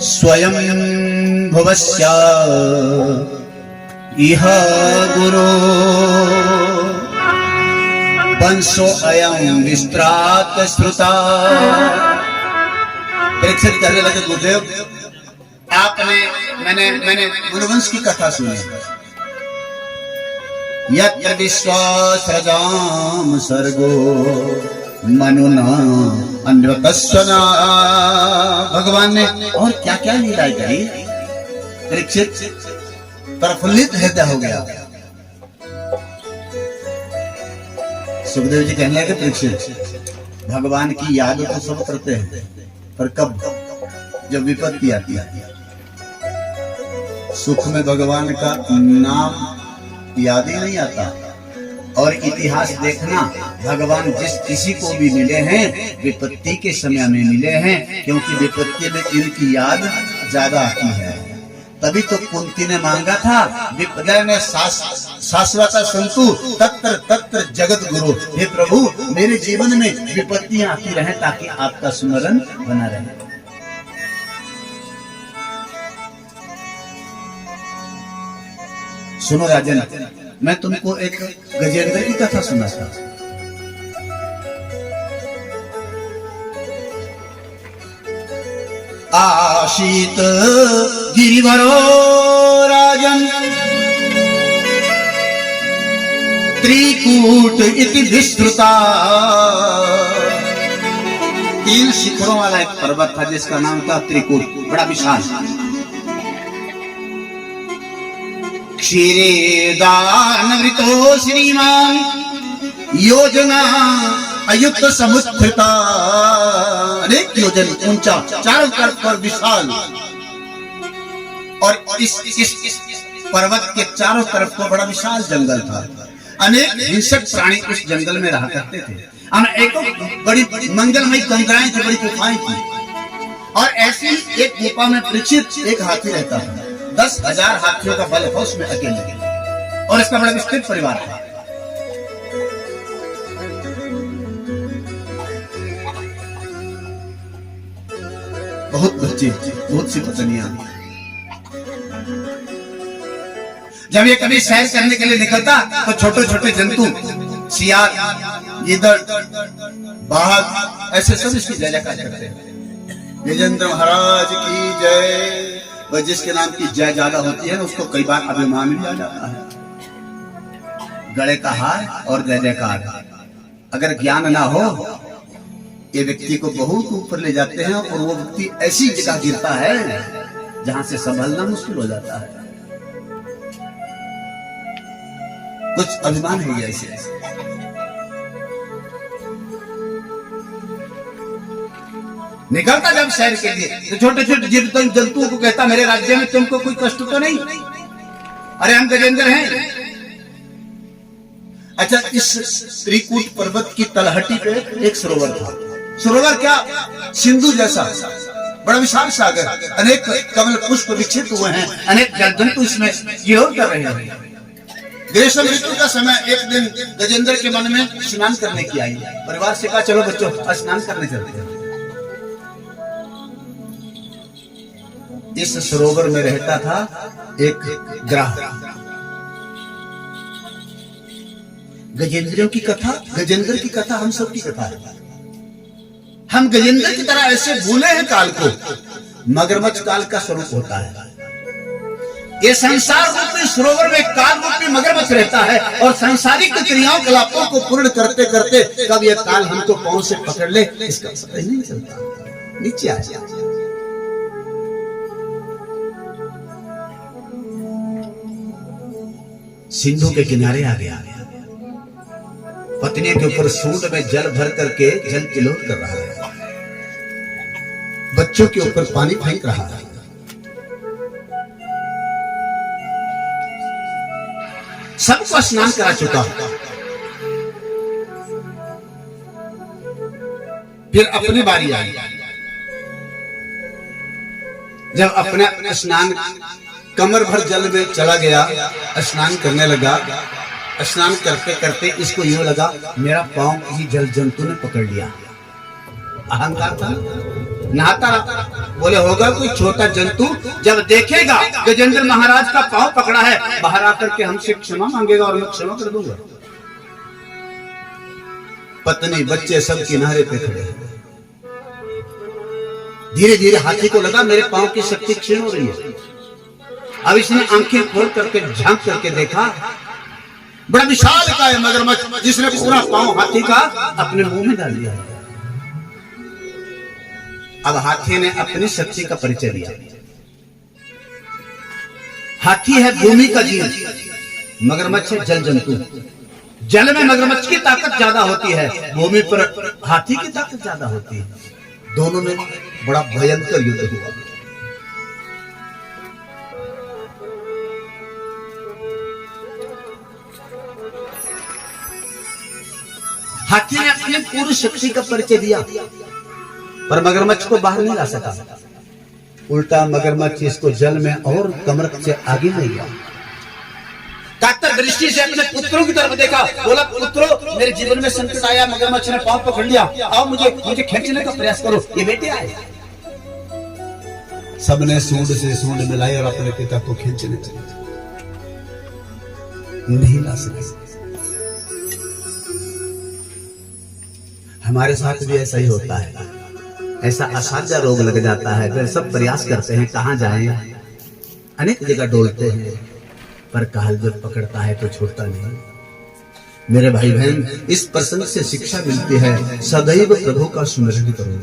स्वयं भुवस्य इह गुरो वंशो अयं विस्त्रात श्रुता। परीक्षित करने लगे, गुरुदेव आपने मैंने गुरुवंश की कथा सुनी। यत्र विश्वासरजाम सर्गो मनुना अन्वतस्वना। भगवान ने और क्या क्या लीलाएं करी। परीक्षित प्रफुल्लित हृदय हो गया। सुखदेव जी कहने लगे, परीक्षित भगवान की याद तो सब करते हैं, पर कब जब विपत्ति आती है, सुख में भगवान का नाम याद ही नहीं आता। और इतिहास देखना, भगवान जिस किसी को भी मिले हैं विपत्ति के समय में मिले हैं, क्योंकि विपत्ति में इनकी याद ज्यादा आती है। तभी तो कुंती ने मांगा था, विपदा में शाश्वत संतु तत्र तत्र जगत गुरु। हे प्रभु, मेरे जीवन में विपत्तियां आती रहे ताकि आपका स्मरण बना रहे। सुनो राजन, मैं तुमको एक गजेंद्र की कथा सुनाता हूं। आशीत गिरिवरो राजन त्रिकूट इति विस्तृता। 3 शिखरों वाला एक पर्वत था जिसका नाम था त्रिकूट, बड़ा विशाल। क्षीरे दानवृतो श्रीमान योजना अयुक्त समुत्थिता। अनेक योजन ऊंचा, चारों तरफ पर विशाल। और इस पर्वत के चारों तरफ को बड़ा विशाल जंगल था। अनेक हिंसक प्राणी उस जंगल में रहा करते थे। एक बड़ी मंगलमयी गंगाएं थी, बड़ी गुफाएं थी। और ऐसी एक गुफा में परीक्षित एक हाथी रहता था। 10,000 हाथियों का बल था उसमें अकेले, और इसका बड़ा विस्तृत परिवार था। बहुत बच्चे, बहुत सी पत्नियां। जब ये कभी सैर करने के लिए निकलता तो छोटे छोटे जंतु, सियार, गीदड़, बाघ, ऐसे सब इसकी जय जयकार करते हैं। गजेंद्र महाराज की जय। वह जिसके नाम की जय ज्यादा होती है उसको कई बार अभिमान भी आ जाता है। गले का हार और जय जयकार, अगर ज्ञान ना हो ये व्यक्ति को बहुत ऊपर ले जाते हैं, और वो व्यक्ति ऐसी जगह गिरता है जहां से संभलना मुश्किल हो जाता है। कुछ अभिमान है ये ऐसे। निकलता जब शहर के लिए तो छोटे छोटे जंतुओं को कहता, मेरे राज्य में तुमको कोई कष्ट तो नहीं? अरे हम गजेंद्र हैं। अच्छा, इस त्रिकूट पर्वत की तलहटी पे एक सरोवर था। सरोवर क्या, सिंधु जैसा बड़ा विशाल सागर। अनेक कमल पुष्प विकसित हुए हैं, अनेक जंतु इसमें विहर कर रहे हैं। ग्रीष्म ऋतु का समय, एक दिन गजेंद्र के मन में स्नान करने की आई। परिवार से कहा, चलो बच्चों स्नान करने चलते हैं। इस सरोवर में रहता था एक ग्राह। गजेंद्रों की कथा, गजेंद्र की कथा हम सब की कथा है। हम गजेंद्र की तरह ऐसे भूले हैं काल को। मगरमच्छ काल का स्वरूप होता है। ये संसार रूपी सरोवर में काल रूपी मगरमच्छ रहता है, और सांसारिक क्रियाओं कलापों को पूर्ण करते करते कब ये काल हमको पांव से पकड़ ले इसका पता ही नहीं चलता। नीचे आ जाए। सिंधु के किनारे आ गया। पत्नी के ऊपर सूंड में जल भर करके जल किलोट कर रहा है। बच्चों के ऊपर पानी फेंक रहा है। सबको स्नान करा चुका। फिर अपनी बारी आई। जब अपने स्नान कमर भर जल में चला गया, स्नान करने लगा। स्नान करते करते इसको यूं लगा मेरा पांव किसी जल जंतु ने पकड़ लिया। अहंकार था। नहाता रहा। बोले होगा कोई छोटा जंतु, जब देखेगा गजेंद्र महाराज का पांव पकड़ा है, बाहर आकर के हमसे क्षमा मांगेगा और मैं क्षमा कर दूंगा। पत्नी बच्चे सब किनारे पे खड़े हैं। धीरे धीरे हाथी को लगा मेरे पांव की शक्ति क्षीण हो रही है। अब इसने आंखें खोल करके झांक करके देखा, बड़ा विशाल का है मगरमच्छ, जिसने पूरा पांव हाथी का अपने मुंह में डाल दिया। अब हाथी ने अपनी शक्ति का परिचय दिया। हाथी है भूमि का जीव, मगरमच्छ है जल जंतु। जल में मगरमच्छ की ताकत ज्यादा होती है, भूमि पर हाथी की ताकत ज्यादा होती है। दोनों में बड़ा भयंकर युद्ध हुआ। हाथी ने अपनी पूरी शक्ति का परिचय दिया, पर मगरमच्छ को बाहर नहीं ला सका। उल्टा मगरमच्छ इसको जल में और कमर से आगे नहीं गया। कातर दृष्टि से अपने पुत्रों की तरफ देखा, बोला पुत्रों मेरे जीवन में संकट आया, मगरमच्छ ने पांव पकड़ लिया, आओ मुझे खींचने का प्रयास करो। ये बेटे आए, सबने सूंड से सूंड मिलाई और अपने पिता को खींचने चले। नहीं ला सके। हमारे साथ भी ऐसा ही होता है। ऐसा असाध्य रोग लग जाता है, फिर सब प्रयास करते हैं कहां जाएं, अनेक जगह डोलते हैं, पर काल जब पकड़ता है तो छोड़ता नहीं। मेरे भाई बहन, इस प्रसंग से शिक्षा मिलती है, सदैव प्रभु का स्मरण करो।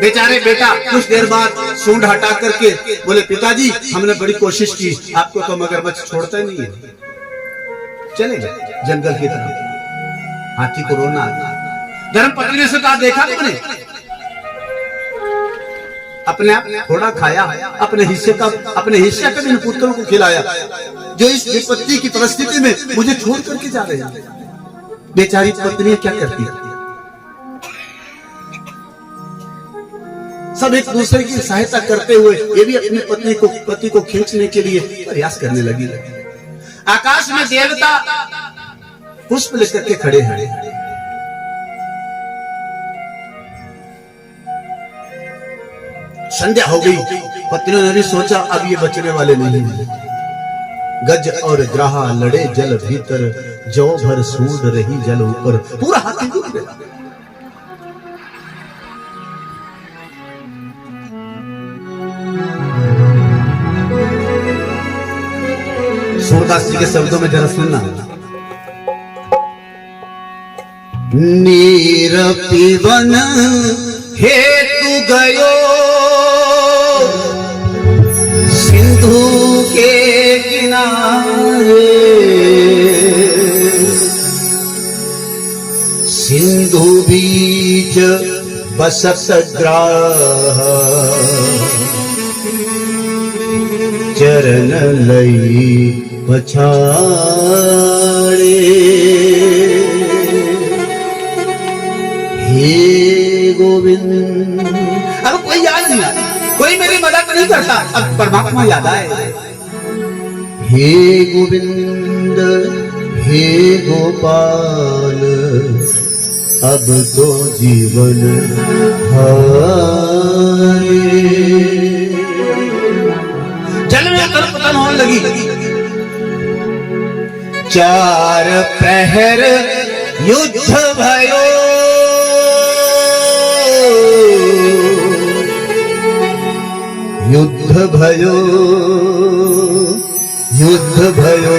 बेचारे बेटा कुछ देर बाद सूंड हटा करके बोले पिताजी हमने बड़ी कोशिश की, आपको तो मगरमच्छ छोड़ता ही नहीं है। चले गए जंगल की तरफ। हाथी को रोना आता। धर्मपत्नी ने कहा देखा तुमने, अपने आप थोड़ा खाया, अपने हिस्से का इन पुत्रों को खिलाया, जो इस विपत्ति की परिस्थिति में मुझे छोड़ करके जा रहे हैं। बेचारी पत्नी क्या करती है, सब एक दूसरे की सहायता करते हुए ये भी अपने पति को खींचने के लिए प्रयास करने लगी। आकाश में देवता पुष्प लेकर के खड़े हैं। संध्या हो गई। पत्नियों ने भी सोचा अब ये बचने वाले नहीं हैं। गज और ग्राहा लड़े जल भीतर, जौ भर सूंड रही जल ऊपर। पूरा हाथी डूब गया। सूरदास जी के शब्दों में जरा सुनना। नीर पीवन हेतु गयो सिंधु के किनारे, सिंधु बीच बसत ग्राह, चरण लई पछाड़े। हे गोविंद, अब कोई याद नहीं आता, कोई मेरी मदद नहीं करता, अब परमात्मा याद आए। हे गोविंद हे गोपाल, अब तो जीवन हारे। जल में पतन होने लगी। चार प्रहर युद्ध भयो, युद्ध भयो, युद्ध भयो।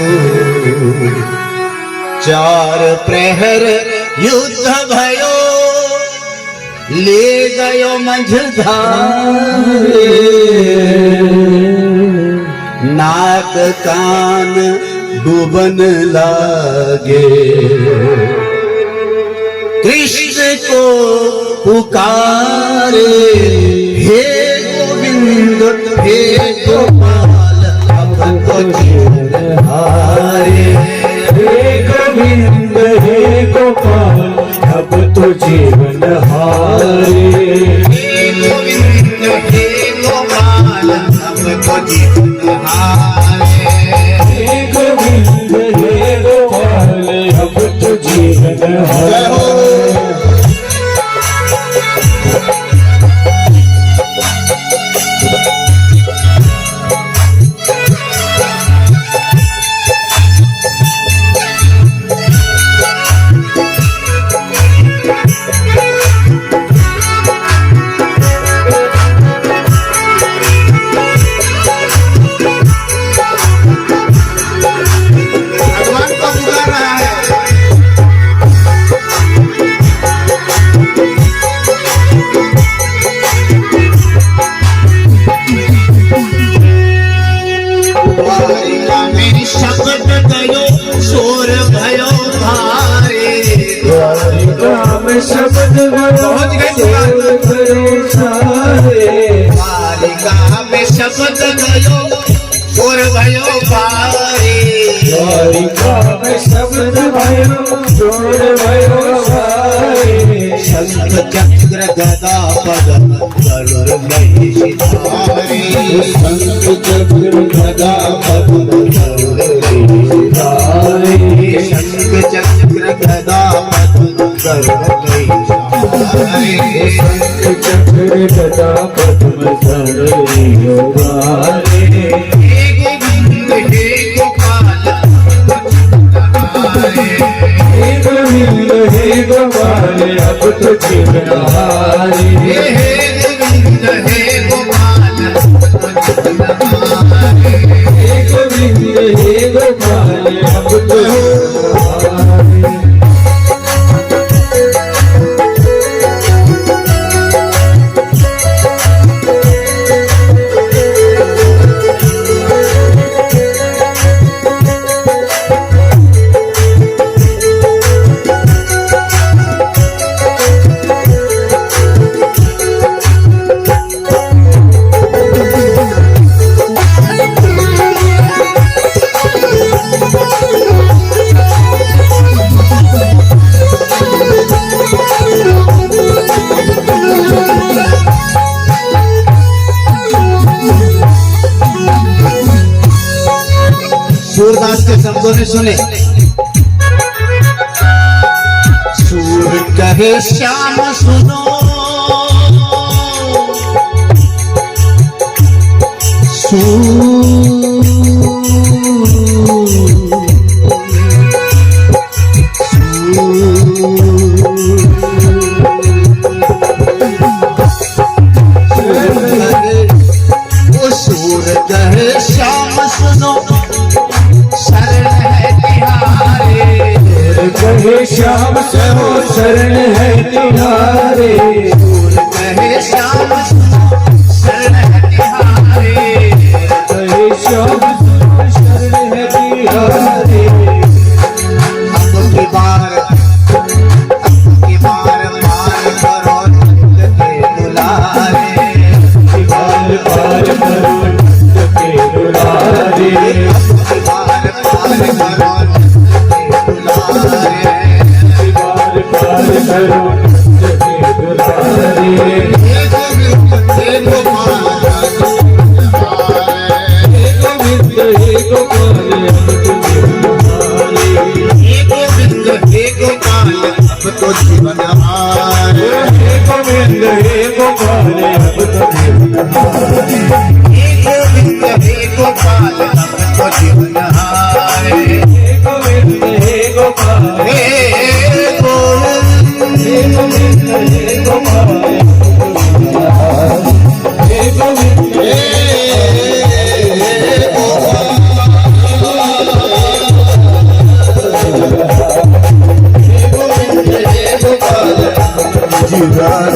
चार प्रहर युद्ध भयो, ले गयो मझधारे। नाक कान डूबन लागे, कृष्ण को पुकारे। हे गोविंद हे गोपाल, अब तो जीवन हारे। हे गोविंद हे गोपाल, अब तो जीवन हारे। हे गोविंद हे गोपाल, अब तो जीवन हारे। हे गोविंद हे गोपाल, अब तो जीवन में शब्द पहुंच गए द्वारिका में शब्द गयो और भयो पारे द्वारिका में शब्द भयो जोड़ भयो सारे शंख चक्र गदा पद्म गरुड़ महीष धारे शंख चक्र गदा पद्म गरुड़ महीष धारे शंख चक्र गदा पद्म गरुड़ महीष धारे शंख चक्र गदा पद्म गरुड़ महीष धारे हे गोविंद हे गोपाल हे गोविंद हे गोपाल अब तो जीवन हारे हे गोविंद हे गोपाल हे गोविंद हे गोपाल अब तो हारे सूरदास के शब्दों ने सुने। सूर कहे श्याम सुनो सूर कहे श्याम सुनो शरण है तिहारे कहे श्याम सुनो शरण है तिहारे कहे श्याम सुनो शरण है तिहारे कहे श्याम सुनो शरण है तिहारे अब की बार मार करो नंद के दुलारे पार पार करो नंद के दुलारे पार पार करो पार पार करो नंद के दुलारे हे गोविंद हे गोपाल हे गोविंद हे गोपाल अब तुझे दुलारे हे गोविंद हे गोपाल अब तो जीवन हारे हे गोविंद हे गोपाल अब तुझे दुलारे हे गोविंद हे गोपाल अब तो जीवन हारे हे गोविंद हे गोपाल हे गोविंद हे गोविंद हे गोपाल हे गोविंद हे गोपाल हे गोपाल जीवन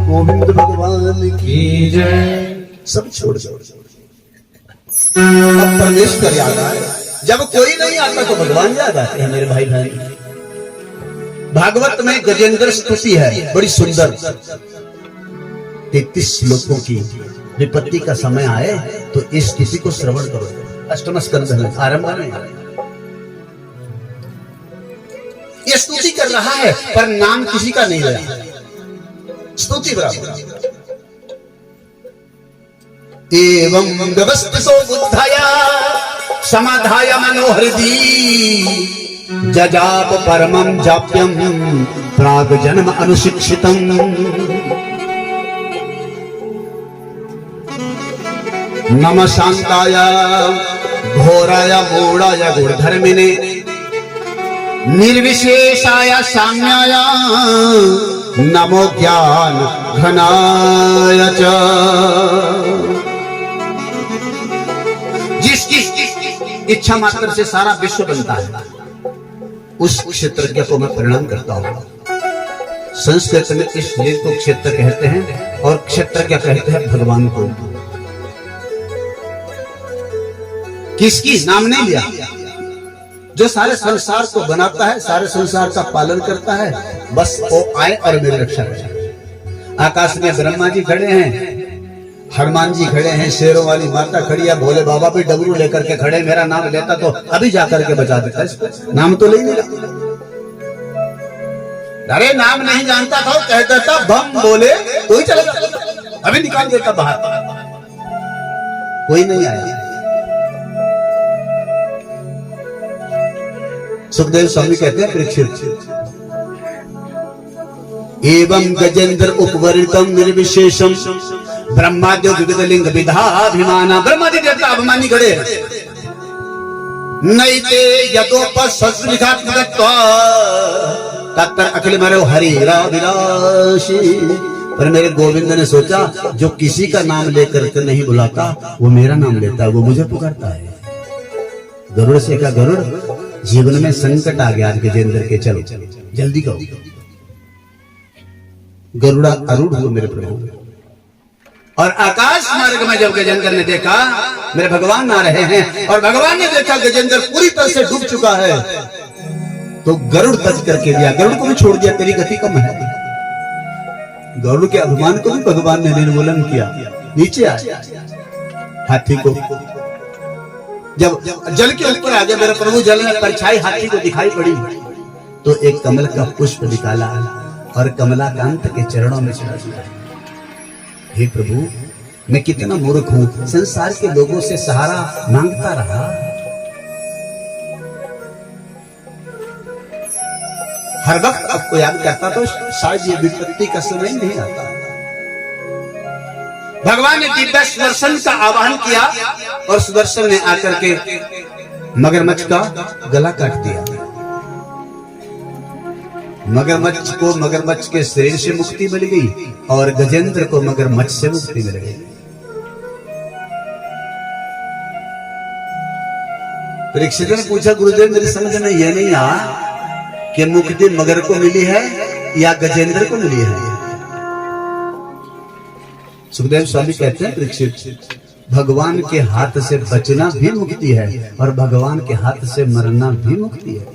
गोविंद भगवान की जय सब छोड़ अब परमेश्वर याद आए। जब कोई नहीं आता तो भगवान याद आते हैं मेरे भाई भाई। भागवत में गजेंद्र स्तुति है बड़ी सुंदर 33 श्लोकों की। विपत्ति का समय आए तो इस स्तुति को श्रवण करो। अष्टम स्कंद है आरंभ में ये स्तुति कर रहा है पर नाम किसी का नहीं लिया। स्तुति बराबर एवं व्यवस्थितो बुद्धया समाधाय मनोहृदि जजाप परमं जाप्यं प्राग जन्म अनुशिक्षितम् नम शांताय घोराय मूढ़ाय गुणधर्मिने निर्विशेषाय साम्याय नमो ज्ञान घनाय च। जिसकी इच्छा मात्र से सारा विश्व बनता है उस क्षेत्रज्ञ को मैं प्रणाम करता हूं। संस्कृत में इस लिंग को क्षेत्र कहते हैं और क्षेत्रज्ञ कहते हैं भगवान को। किसकी नाम नहीं लिया, जो सारे संसार को बनाता है, सारे संसार का पालन करता है, बस वो आए और मेरी रक्षा करे। आकाश में ब्रह्मा जी खड़े हैं, हनुमान जी खड़े हैं, शेरों वाली माता खड़ी है, भोले बाबा भी डमरू लेकर के खड़े। मेरा नाम लेता तो अभी जाकर के बचा देता इसको, नाम तो ले नहीं रहा। अरे नाम नहीं जानता था, कह देता बम बोले तो ही चला जाता, अभी निकाल देता बाहर। कोई नहीं आया। सुखदेव स्वामी कहते हैं परीक्षित, एवं गजेंद्र उपवर्णितम निर्विशेषम ब्रह्माद्यो विविध लिंग विधाभिमाना। ब्रह्मा जी देवता अभिमानी खड़े नैते यदोपस्विघात्मकत्वा तत्पर अखिल मरो हरिरा विलासी। पर मेरे गोविंद ने सोचा, जो किसी का नाम लेकर के नहीं बुलाता वो मेरा नाम लेता है, वो मुझे पुकारता है। गरुड़ से कहा, गरुड़ जीवन में संकट आ गया गजेंद्र के, चलो जल्दी करो। गरुड़ा आरूढ़ हुआ मेरे प्रभु, और आकाश मार्ग में जब गजेंद्र ने देखा मेरे भगवान आ रहे हैं, और भगवान ने देखा गजेंद्र पूरी तरह से डूब चुका है, तो गरुड़ तज करके दिया, गरुड़ को भी छोड़ दिया, तेरी गति कम है। गरुड़ के अभिमान को भी भगवान ने निर्मूलन किया, नीचे आया। हाथी को जब जल के ऊपर आ गया मेरे प्रभु, जल में परछाई हाथी को दिखाई पड़ी, तो एक कमल का पुष्प निकाला और कमलाकांत के चरणों में चढ़ा दिया। हे प्रभु, मैं कितना मूर्ख हूं, संसार के लोगों से सहारा मांगता रहा। हर वक्त आपको याद करता तो शायद ये विपत्ति का समय नहीं आता। भगवान ने दिव्य सुदर्शन का आवाहन किया, और सुदर्शन ने आकर के मगरमच्छ का गला काट दिया। मगरमच्छ को मगरमच्छ के शरीर से मुक्ति मिल गई, और गजेंद्र को मगरमच्छ से मुक्ति मिल गई। परीक्षित ने पूछा, गुरुदेव मेरी समझ में यह नहीं आया कि मुक्ति मगर को मिली है या गजेंद्र को मिली है। सुखदेव स्वामी कहते हैं परीक्षित, भगवान के हाथ से बचना भी मुक्ति है, और भगवान के हाथ से मरना भी मुक्ति है।